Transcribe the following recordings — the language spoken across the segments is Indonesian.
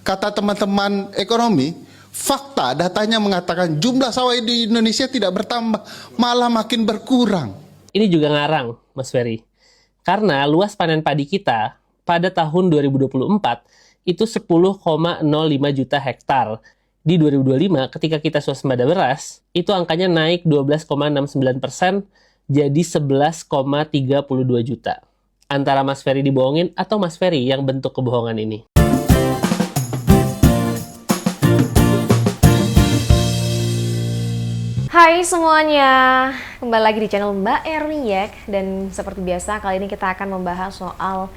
Kata teman-teman ekonomi, fakta datanya mengatakan jumlah sawah di Indonesia tidak bertambah, malah makin berkurang. Ini juga ngarang, Mas Ferry. Karena luas panen padi kita pada tahun 2024 itu 10,05 juta hektar. Di 2025 ketika kita swasembada beras, itu angkanya naik 12,69% jadi 11,32 juta. Antara Mas Ferry dibohongin atau Mas Ferry yang bentuk kebohongan ini? Hai semuanya, kembali lagi di channel Mbak Erwiek. Dan seperti biasa kali ini kita akan membahas soal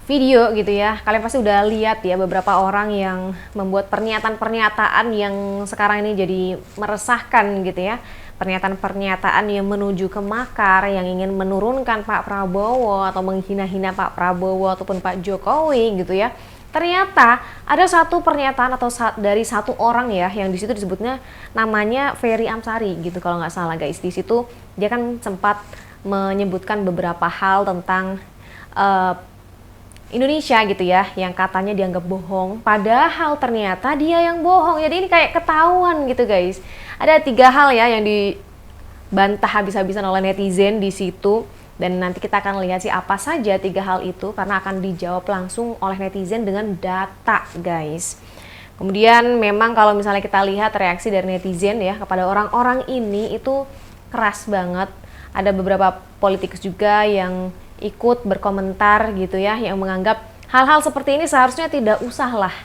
video gitu ya. Kalian pasti udah lihat ya beberapa orang yang membuat pernyataan-pernyataan yang sekarang ini jadi meresahkan gitu ya. Pernyataan-pernyataan yang menuju ke makar, yang ingin menurunkan Pak Prabowo atau menghina-hina Pak Prabowo ataupun Pak Jokowi gitu ya. Ternyata ada satu pernyataan atau dari satu orang ya yang di situ disebutnya namanya Ferry Amsari gitu kalau nggak salah guys. Di situ dia kan sempat menyebutkan beberapa hal tentang Indonesia gitu ya yang katanya dianggap bohong, padahal ternyata dia yang bohong. Jadi ini kayak ketahuan gitu guys. Ada 3 hal ya yang dibantah habis-habisan oleh netizen di situ. Dan nanti kita akan lihat sih apa saja 3 hal itu karena akan dijawab langsung oleh netizen dengan data guys. Kemudian memang kalau misalnya kita lihat reaksi dari netizen ya kepada orang-orang ini itu keras banget. Ada beberapa politikus juga yang ikut berkomentar gitu ya, yang menganggap hal-hal seperti ini seharusnya tidak usah lah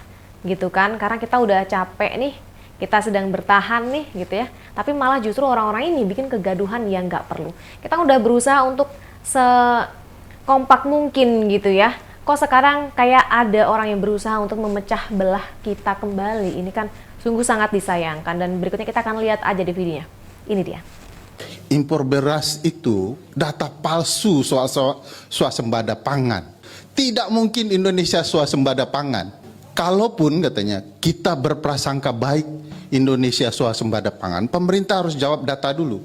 gitu kan, karena kita udah capek nih, kita sedang bertahan nih gitu ya, tapi malah justru orang-orang ini bikin kegaduhan yang nggak perlu. Kita udah berusaha untuk sekompak mungkin gitu ya, kok sekarang kayak ada orang yang berusaha untuk memecah belah kita kembali. Ini kan sungguh sangat disayangkan, dan berikutnya kita akan lihat aja di videonya. Ini dia. Impor beras itu data palsu soal swasembada pangan. Tidak mungkin Indonesia swasembada pangan. Kalaupun katanya kita berprasangka baik Indonesia swasembada pangan, pemerintah harus jawab data dulu.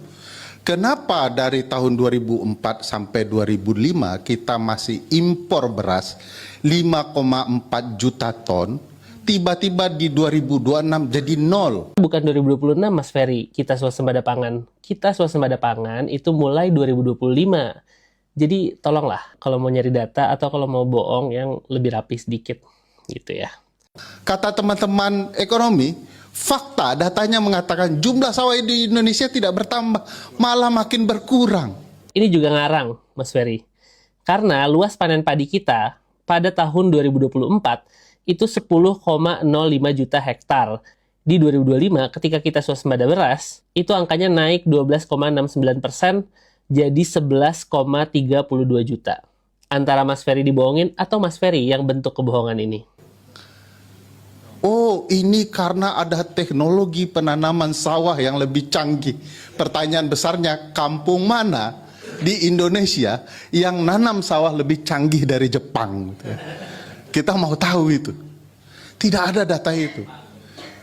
Kenapa dari tahun 2004 sampai 2005 kita masih impor beras 5,4 juta ton, tiba-tiba di 2026 jadi nol? Bukan 2026 Mas Ferry, kita swasembada pangan. Kita swasembada pangan itu mulai 2025. Jadi tolonglah kalau mau nyari data atau kalau mau bohong yang lebih rapi sedikit gitu ya. Kata teman-teman ekonomi, fakta datanya mengatakan jumlah sawah di Indonesia tidak bertambah, malah makin berkurang. Ini juga ngarang Mas Ferry. Karena luas panen padi kita pada tahun 2024 itu 10,05 juta hektar. Di 2025 ketika kita swasembada beras, itu angkanya naik 12,69% jadi 11,32 juta. Antara Mas Ferry dibohongin atau Mas Ferry yang bentuk kebohongan ini? Oh, ini karena ada teknologi penanaman sawah yang lebih canggih. Pertanyaan besarnya, kampung mana di Indonesia yang nanam sawah lebih canggih dari Jepang? Kita mau tahu itu. Tidak ada data itu.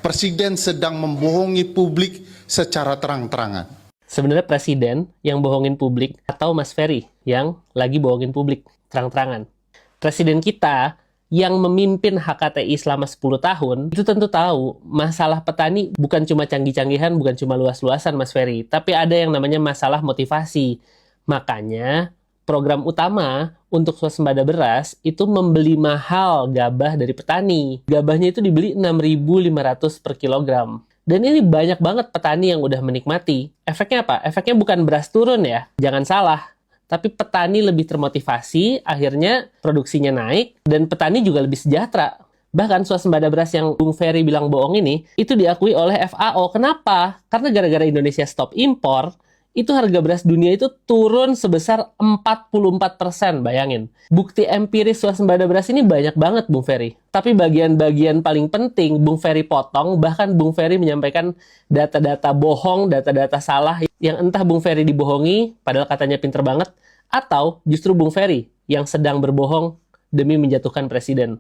Presiden sedang membohongi publik secara terang-terangan. Sebenarnya presiden yang bohongin publik atau Mas Ferry yang lagi bohongin publik terang-terangan? Presiden kita yang memimpin HKTI selama 10 tahun itu tentu tahu masalah petani bukan cuma canggih-canggihan, bukan cuma luas-luasan Mas Ferry, tapi ada yang namanya masalah motivasi. Makanya program utama untuk swasembada beras itu membeli mahal gabah dari petani. Gabahnya itu dibeli 6.500 per kilogram. Dan ini banyak banget petani yang udah menikmati. Efeknya apa? Efeknya bukan beras turun ya, jangan salah. Tapi petani lebih termotivasi, akhirnya produksinya naik, dan petani juga lebih sejahtera. Bahkan swasembada beras yang Bung Ferry bilang bohong ini, itu diakui oleh FAO. Kenapa? Karena gara-gara Indonesia stop impor, itu harga beras dunia itu turun sebesar 44%, bayangin. Bukti empiris swasembada beras ini banyak banget, Bung Ferry. Tapi bagian-bagian paling penting, Bung Ferry potong, bahkan Bung Ferry menyampaikan data-data bohong, data-data salah, yang entah Bung Ferry dibohongi, padahal katanya pinter banget, atau justru Bung Ferry yang sedang berbohong demi menjatuhkan presiden.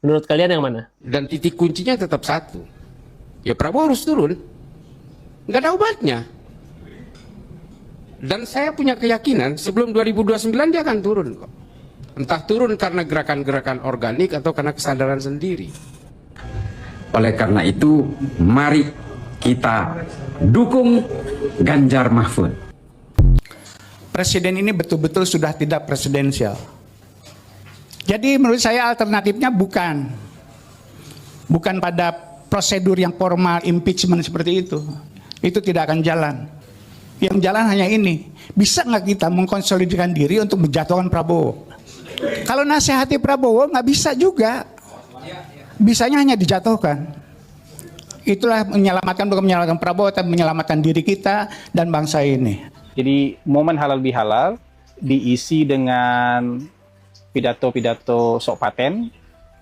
Menurut kalian yang mana? Dan titik kuncinya tetap satu. Ya Prabowo harus turun. Nggak ada obatnya. Dan saya punya keyakinan sebelum 2029 dia akan turun kok. Entah turun karena gerakan-gerakan organik atau karena kesadaran sendiri. Oleh karena itu, mari kita dukung Ganjar Mahfud. Presiden ini betul-betul sudah tidak presidensial. Jadi menurut saya alternatifnya bukan pada prosedur yang formal impeachment seperti itu. Itu tidak akan jalan. Yang jalan hanya ini. Bisa nggak kita mengkonsolidasikan diri untuk menjatuhkan Prabowo? Kalau nasihati Prabowo nggak bisa juga. Bisanya hanya dijatuhkan. Itulah menyelamatkan, bukan menyelamatkan Prabowo, tapi menyelamatkan diri kita dan bangsa ini. Jadi momen halal bihalal diisi dengan pidato-pidato sok paten,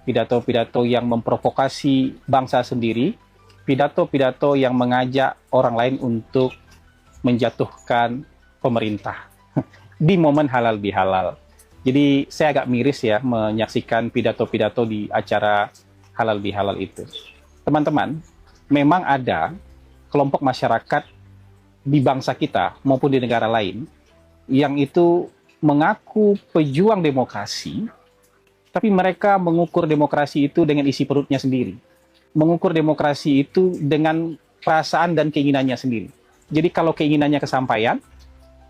pidato-pidato yang memprovokasi bangsa sendiri, pidato-pidato yang mengajak orang lain untuk menjatuhkan pemerintah di momen halal bihalal. Jadi saya agak miris ya menyaksikan pidato-pidato di acara halal bihalal itu. Teman-teman, memang ada kelompok masyarakat di bangsa kita maupun di negara lain yang itu mengaku pejuang demokrasi, tapi mereka mengukur demokrasi itu dengan isi perutnya sendiri. Mengukur demokrasi itu dengan perasaan dan keinginannya sendiri. Jadi kalau keinginannya kesampaian,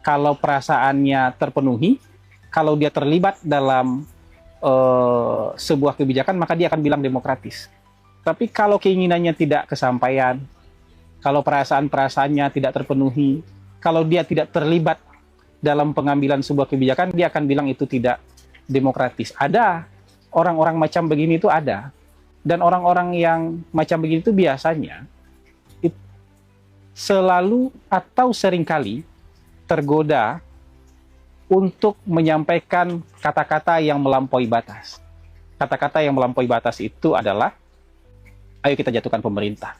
kalau perasaannya terpenuhi, kalau dia terlibat dalam sebuah kebijakan, maka dia akan bilang demokratis. Tapi kalau keinginannya tidak kesampaian, kalau perasaan-perasaannya tidak terpenuhi, kalau dia tidak terlibat dalam pengambilan sebuah kebijakan, dia akan bilang itu tidak demokratis. Ada orang-orang macam begini itu ada. Dan orang-orang yang macam begini itu biasanya selalu atau seringkali tergoda untuk menyampaikan kata-kata yang melampaui batas. Kata-kata yang melampaui batas itu adalah, ayo kita jatuhkan pemerintah.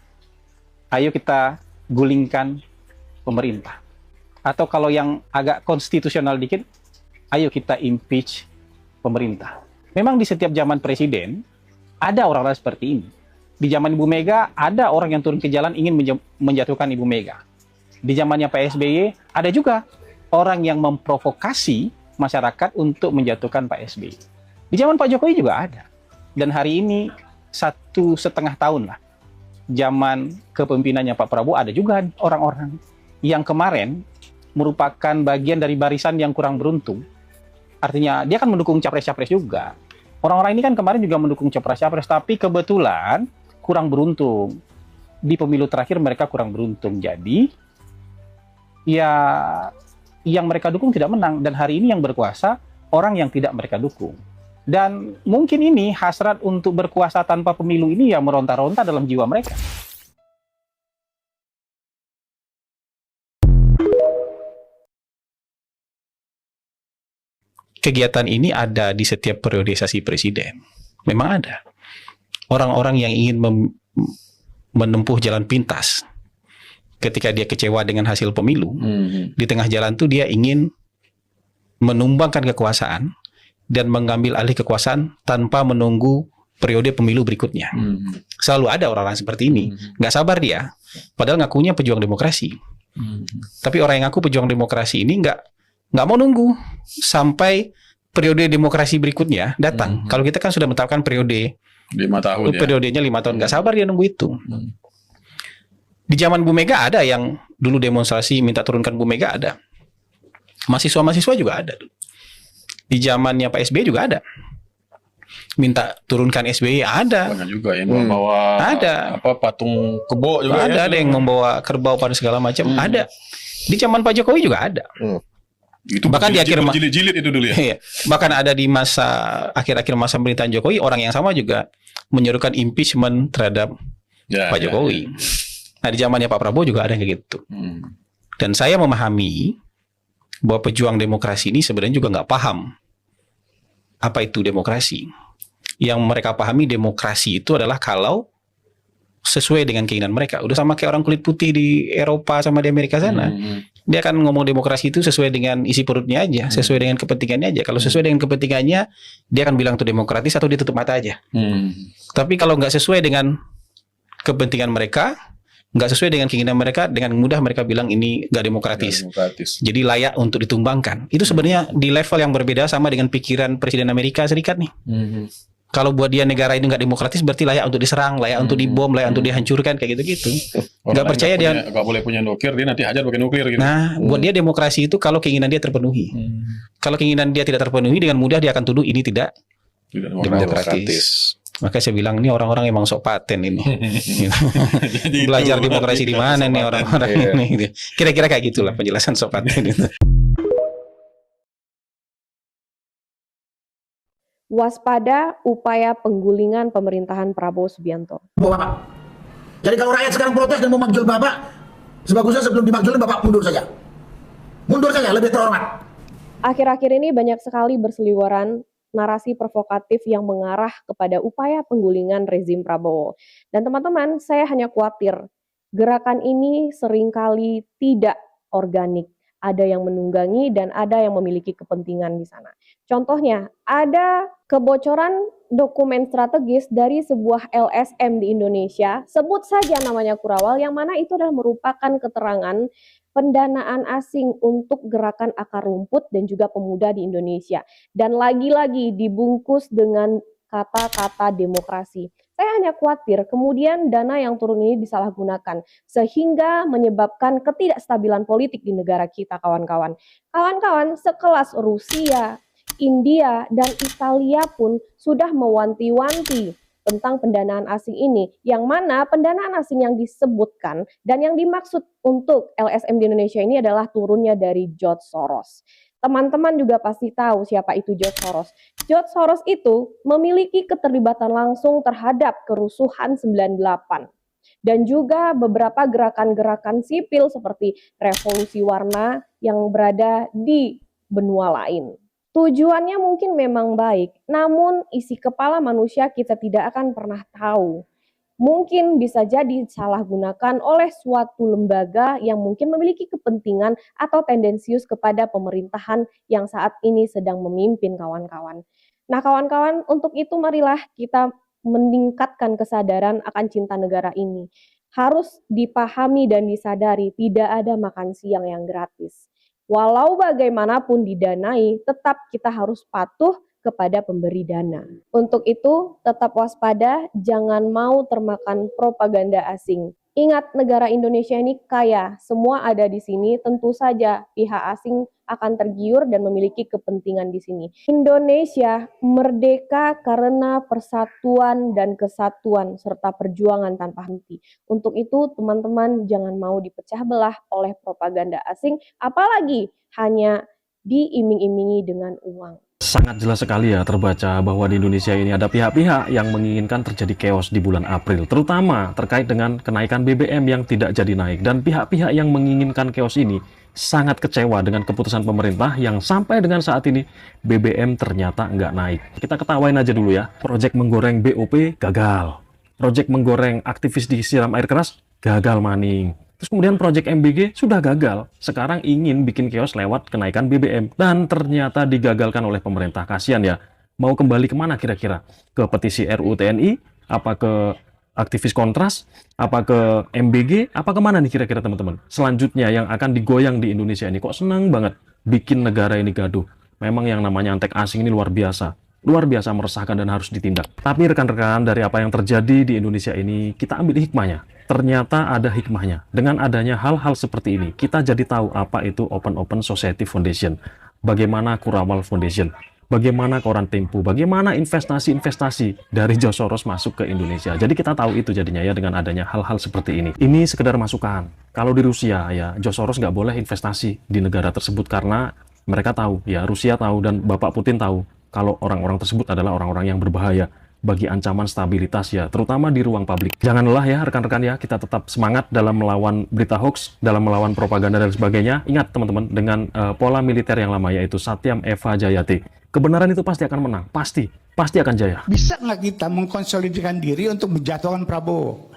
Ayo kita gulingkan pemerintah. Atau kalau yang agak konstitusional dikit, ayo kita impeach pemerintah. Memang di setiap zaman presiden, ada orang-orang seperti ini. Di zaman Ibu Mega, ada orang yang turun ke jalan ingin menjatuhkan Ibu Mega. Di zamannya Pak SBY, ada juga orang yang memprovokasi masyarakat untuk menjatuhkan Pak SBY. Di zaman Pak Jokowi juga ada. Dan hari ini 1,5 tahun lah zaman kepemimpinannya Pak Prabowo, ada juga orang-orang yang kemarin merupakan bagian dari barisan yang kurang beruntung. Artinya dia kan mendukung capres-capres juga. Orang-orang ini kan kemarin juga mendukung capres-capres, tapi kebetulan kurang beruntung. Di pemilu terakhir mereka kurang beruntung. Jadi ya yang mereka dukung tidak menang, dan hari ini yang berkuasa orang yang tidak mereka dukung. Dan mungkin ini hasrat untuk berkuasa tanpa pemilu ini ya meronta-ronta dalam jiwa mereka. Kegiatan ini ada di setiap periodisasi presiden. Memang ada. Orang-orang yang ingin menempuh jalan pintas ketika dia kecewa dengan hasil pemilu. Di tengah jalan tuh dia ingin menumbangkan kekuasaan dan mengambil alih kekuasaan tanpa menunggu periode pemilu berikutnya. Selalu ada orang-orang seperti ini. Nggak sabar dia. Padahal ngakunya pejuang demokrasi. Tapi orang yang ngaku pejuang demokrasi ini nggak mau nunggu sampai periode demokrasi berikutnya datang. Kalau kita kan sudah menetapkan periode 5 tahun ya. Periodenya 5 tahun. Nggak sabar dia nunggu itu. Di zaman Bu Mega ada yang dulu demonstrasi minta turunkan Bu Mega, ada. Mahasiswa-mahasiswa juga ada. Di zamannya Pak SBY juga ada. Minta turunkan SBY ada. Banyak juga yang membawa patung kebo juga ada yang membawa kerbau pada segala macam. Ada. Di zaman Pak Jokowi juga ada. Itu bahkan di akhir jilid-jilid itu dulu ya. Iya. Bahkan ada di masa akhir-akhir masa pemerintahan Jokowi, orang yang sama juga menyerukan impeachment terhadap Pak Jokowi. Nah, di zamannya Pak Prabowo juga ada yang kayak gitu. Dan saya memahami bahwa pejuang demokrasi ini sebenarnya juga nggak paham apa itu demokrasi. Yang mereka pahami demokrasi itu adalah kalau sesuai dengan keinginan mereka. Udah sama kayak orang kulit putih di Eropa sama di Amerika sana. Dia akan ngomong demokrasi itu sesuai dengan isi perutnya aja, sesuai dengan kepentingannya aja. Kalau sesuai dengan kepentingannya, dia akan bilang itu demokratis atau dia tutup mata aja. Tapi kalau nggak sesuai dengan kepentingan mereka, nggak sesuai dengan keinginan mereka, dengan mudah mereka bilang ini nggak demokratis. Jadi layak untuk ditumbangkan. Itu sebenarnya di level yang berbeda sama dengan pikiran Presiden Amerika Serikat nih. Kalau buat dia negara ini nggak demokratis berarti layak untuk diserang, layak untuk dibom, layak untuk dihancurkan kayak gitu-gitu. Nggak percaya dia nggak boleh punya nuklir, dia nanti hajar pakai nuklir gitu. Nah, buat dia demokrasi itu kalau keinginan dia terpenuhi. Kalau keinginan dia tidak terpenuhi, dengan mudah dia akan tuduh ini tidak demokratis. Maka saya bilang ini orang-orang emang sok paten ini. Belajar demokrasi di mana nih orang-orang ini. Kira-kira kayak gitulah penjelasan sok paten itu. Waspada upaya penggulingan pemerintahan Prabowo Subianto. Bapak. Jadi kalau rakyat sekarang protes dan memanggil Bapak, sebagusnya sebelum dimanggil Bapak mundur saja. Mundur saja, lebih terhormat. Akhir-akhir ini banyak sekali berseliweran narasi provokatif yang mengarah kepada upaya penggulingan rezim Prabowo. Dan teman-teman, saya hanya khawatir gerakan ini seringkali tidak organik. Ada yang menunggangi dan ada yang memiliki kepentingan di sana. Contohnya, ada kebocoran dokumen strategis dari sebuah LSM di Indonesia, sebut saja namanya Kurawal, yang mana itu adalah merupakan keterangan pendanaan asing untuk gerakan akar rumput dan juga pemuda di Indonesia. Dan lagi-lagi dibungkus dengan kata-kata demokrasi. Saya hanya khawatir kemudian dana yang turun ini disalahgunakan sehingga menyebabkan ketidakstabilan politik di negara kita, kawan-kawan. Kawan-kawan, sekelas Rusia, India, dan Italia pun sudah mewanti-wanti tentang pendanaan asing ini, yang mana pendanaan asing yang disebutkan dan yang dimaksud untuk LSM di Indonesia ini adalah turunnya dari George Soros. Teman-teman juga pasti tahu siapa itu George Soros. George Soros itu memiliki keterlibatan langsung terhadap kerusuhan 98 dan juga beberapa gerakan-gerakan sipil seperti Revolusi Warna yang berada di benua lain. Tujuannya mungkin memang baik, namun isi kepala manusia kita tidak akan pernah tahu. Mungkin bisa jadi disalahgunakan oleh suatu lembaga yang mungkin memiliki kepentingan atau tendensius kepada pemerintahan yang saat ini sedang memimpin, kawan-kawan. Nah, kawan-kawan, untuk itu marilah kita meningkatkan kesadaran akan cinta negara ini. Harus dipahami dan disadari tidak ada makan siang yang gratis. Walau bagaimanapun didanai, tetap kita harus patuh kepada pemberi dana. Untuk itu, tetap waspada, jangan mau termakan propaganda asing. Ingat, negara Indonesia ini kaya, semua ada di sini, tentu saja pihak asing akan tergiur dan memiliki kepentingan di sini. Indonesia merdeka karena persatuan dan kesatuan serta perjuangan tanpa henti. Untuk itu, teman-teman jangan mau dipecah belah oleh propaganda asing, apalagi hanya diiming-imingi dengan uang. Sangat jelas sekali ya terbaca bahwa di Indonesia ini ada pihak-pihak yang menginginkan terjadi chaos di bulan April, terutama terkait dengan kenaikan BBM yang tidak jadi naik. Dan pihak-pihak yang menginginkan chaos ini sangat kecewa dengan keputusan pemerintah yang sampai dengan saat ini BBM ternyata nggak naik. Kita ketawain aja dulu ya, proyek menggoreng BOP gagal, proyek menggoreng aktivis disiram air keras gagal maning. Terus kemudian proyek MBG sudah gagal, sekarang ingin bikin chaos lewat kenaikan BBM. Dan ternyata digagalkan oleh pemerintah. Kasihan ya, mau kembali kemana kira-kira? Ke petisi RUU TNI? Apa ke aktivis kontras? Apa ke MBG? Apa kemana nih kira-kira teman-teman? Selanjutnya yang akan digoyang di Indonesia ini, kok senang banget bikin negara ini gaduh. Memang yang namanya antek asing ini luar biasa meresahkan dan harus ditindak. Tapi rekan-rekan, dari apa yang terjadi di Indonesia ini, kita ambil hikmahnya. Ternyata ada hikmahnya. Dengan adanya hal-hal seperti ini, kita jadi tahu apa itu Open Society Foundation, bagaimana Kurawal Foundation, bagaimana Koran Tempo, bagaimana investasi-investasi dari George Soros masuk ke Indonesia. Jadi kita tahu itu jadinya ya dengan adanya hal-hal seperti ini. Ini sekedar masukan. Kalau di Rusia ya, George Soros nggak boleh investasi di negara tersebut karena mereka tahu, ya Rusia tahu dan Bapak Putin tahu kalau orang-orang tersebut adalah orang-orang yang berbahaya bagi ancaman stabilitas ya, terutama di ruang publik. Janganlah ya rekan-rekan ya, kita tetap semangat dalam melawan berita hoax, dalam melawan propaganda dan sebagainya. Ingat teman-teman, dengan pola militer yang lama yaitu Satyam Eva Jayate, kebenaran itu pasti akan menang, pasti akan jaya. Bisa nggak kita mengkonsolidasikan diri untuk menjatuhkan Prabowo?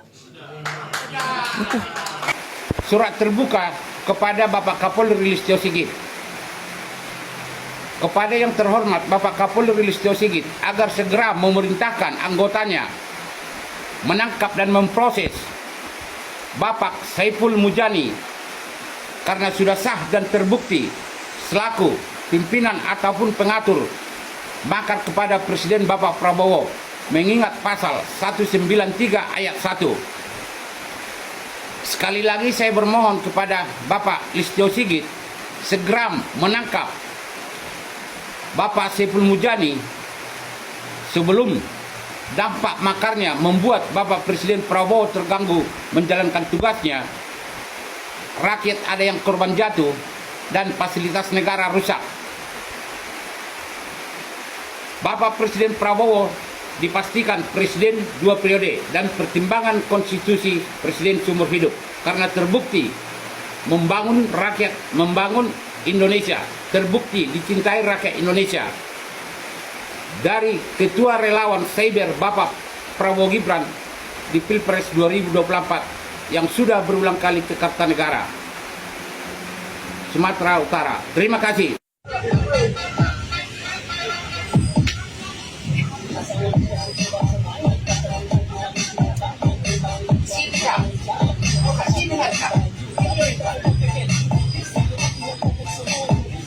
Surat terbuka kepada Bapak Kapolri Listio Sigit. Kepada yang terhormat Bapak Kapolri Listio Sigit agar segera memerintahkan anggotanya menangkap dan memproses Bapak Saiful Mujani karena sudah sah dan terbukti selaku pimpinan ataupun pengatur makar kepada Presiden Bapak Prabowo mengingat pasal 193 ayat 1. Sekali lagi saya bermohon kepada Bapak Listio Sigit segera menangkap Bapak Saiful Mujani sebelum dampak makarnya membuat Bapak Presiden Prabowo terganggu menjalankan tugasnya, rakyat ada yang korban jatuh, dan fasilitas negara rusak. Bapak Presiden Prabowo dipastikan presiden 2 periode dan pertimbangan konstitusi presiden seumur hidup karena terbukti membangun rakyat, membangun Indonesia, terbukti dicintai rakyat Indonesia. Dari Ketua Relawan Cyber Bapak Prabowo Gibran di Pilpres 2024 yang sudah berulang kali ke Kartanegara, Sumatera Utara. Terima kasih.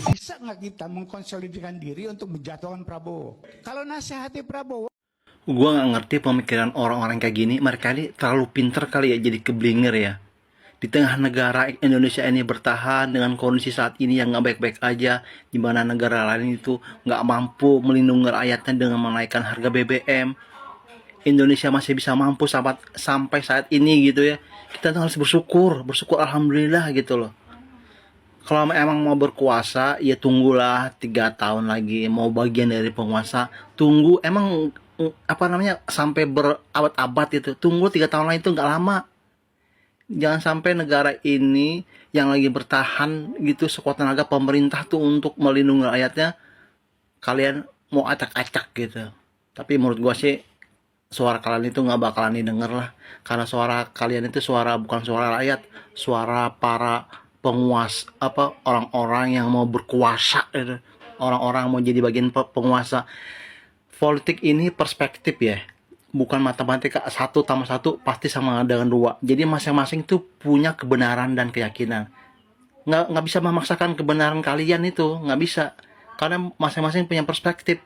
Bisa nggak kita mengkonsolidasikan diri untuk menjatuhkan Prabowo? Kalau nasihati Prabowo, Gue nggak ngerti pemikiran orang-orang kayak gini. Mereka ini terlalu pinter kali ya jadi keblinger ya. Di tengah negara Indonesia ini bertahan dengan kondisi saat ini yang nggak baik-baik aja, di mana negara lain itu nggak mampu melindungi rakyatnya dengan menaikkan harga BBM, Indonesia masih bisa mampu sampai saat ini gitu ya. Kita tuh harus bersyukur alhamdulillah gitu loh. Kalau emang mau berkuasa ya tunggulah 3 tahun lagi, mau bagian dari penguasa tunggu, emang sampai berabad-abad itu, tunggu 3 tahun lagi itu nggak lama. Jangan sampai negara ini yang lagi bertahan gitu sekuat tenaga pemerintah tuh untuk melindungi rakyatnya, kalian mau acak-acak gitu. Tapi menurut gua sih suara kalian itu nggak bakalan didengar lah, karena suara kalian itu bukan suara rakyat, suara para penguasa, orang-orang yang mau berkuasa gitu. Orang-orang mau jadi bagian penguasa. Politik ini perspektif ya, bukan matematika 1 tambah 1 pasti sama dengan 2. Jadi masing-masing tuh punya kebenaran dan keyakinan. Nggak bisa memaksakan kebenaran kalian itu, nggak bisa, karena masing-masing punya perspektif.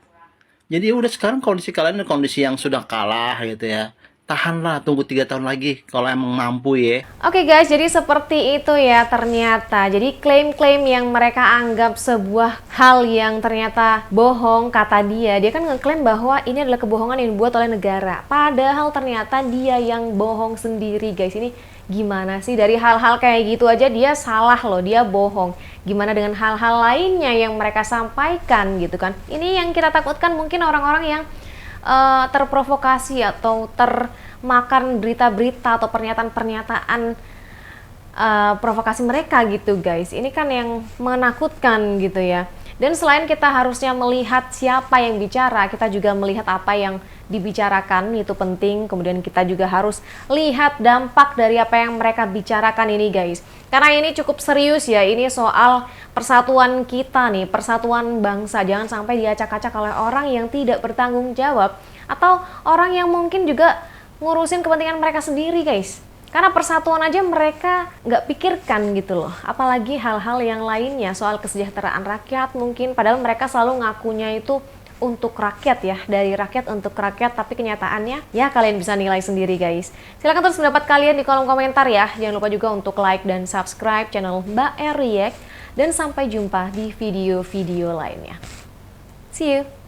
Jadi udah sekarang kondisi kalian kondisi yang sudah kalah gitu ya. Tahanlah, tunggu 3 tahun lagi kalau emang mampu ya. Oke guys, jadi seperti itu ya ternyata. Jadi klaim-klaim yang mereka anggap sebuah hal yang ternyata bohong, kata dia kan ngeklaim bahwa ini adalah kebohongan yang dibuat oleh negara. Padahal ternyata dia yang bohong sendiri guys. Ini gimana sih, dari hal-hal kayak gitu aja dia salah loh, dia bohong. Gimana dengan hal-hal lainnya yang mereka sampaikan gitu kan. Ini yang kita takutkan, mungkin orang-orang yang terprovokasi atau termakan berita-berita atau pernyataan-pernyataan provokasi mereka gitu guys. Ini kan yang menakutkan gitu ya. Dan selain kita harusnya melihat siapa yang bicara, kita juga melihat apa yang dibicarakan, itu penting. Kemudian kita juga harus lihat dampak dari apa yang mereka bicarakan ini guys. Karena ini cukup serius ya, ini soal persatuan kita nih, persatuan bangsa. Jangan sampai diacak-acak oleh orang yang tidak bertanggung jawab, atau orang yang mungkin juga ngurusin kepentingan mereka sendiri guys. Karena persatuan aja mereka nggak pikirkan gitu loh, apalagi hal-hal yang lainnya soal kesejahteraan rakyat mungkin, padahal mereka selalu ngakunya itu untuk rakyat ya, dari rakyat untuk rakyat, tapi kenyataannya ya kalian bisa nilai sendiri guys. Silahkan tulis pendapat kalian di kolom komentar ya, jangan lupa juga untuk like dan subscribe channel Mbak R React, dan sampai jumpa di video-video lainnya. See you!